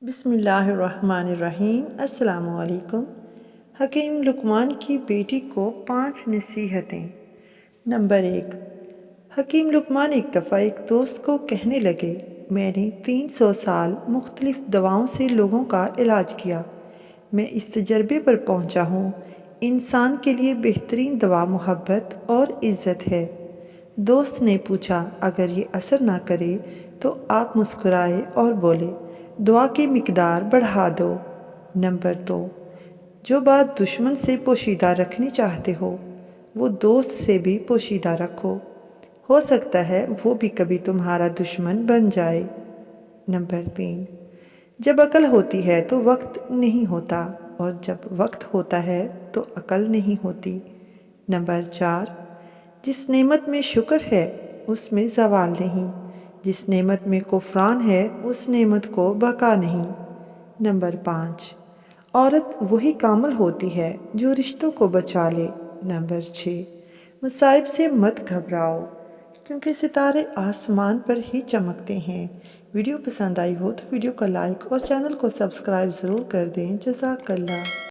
بسم اللہ الرحمن الرحیم۔ السلام علیکم۔ حکیم لقمان کی بیٹی کو 5 نصیحتیں۔ نمبر 1۔ حکیم لقمان ایک دفعہ ایک دوست کو کہنے لگے، میں نے 300 سال مختلف دواؤں سے لوگوں کا علاج کیا۔ میں اس تجربے پر پہنچا ہوں، انسان کے لیے بہترین دوا محبت اور عزت ہے۔ دوست نے پوچھا، اگر یہ اثر نہ کرے تو آپ مسکرائے اور بولے، دعا کی مقدار بڑھا دو۔ نمبر 2۔ جو بات دشمن سے پوشیدہ رکھنی چاہتے ہو وہ دوست سے بھی پوشیدہ رکھو، ہو سکتا ہے وہ بھی کبھی تمہارا دشمن بن جائے۔ نمبر 3۔ جب عقل ہوتی ہے تو وقت نہیں ہوتا، اور جب وقت ہوتا ہے تو عقل نہیں ہوتی۔ نمبر 4۔ جس نعمت میں شکر ہے اس میں زوال نہیں، جس نعمت میں کفران ہے اس نعمت کو بقا نہیں۔ نمبر 5۔ عورت وہی کامل ہوتی ہے جو رشتوں کو بچا لے۔ نمبر 6۔ مصائب سے مت گھبراؤ، کیونکہ ستارے آسمان پر ہی چمکتے ہیں۔ ویڈیو پسند آئی ہو تو ویڈیو کو لائک اور چینل کو سبسکرائب ضرور کر دیں۔ جزاک اللہ۔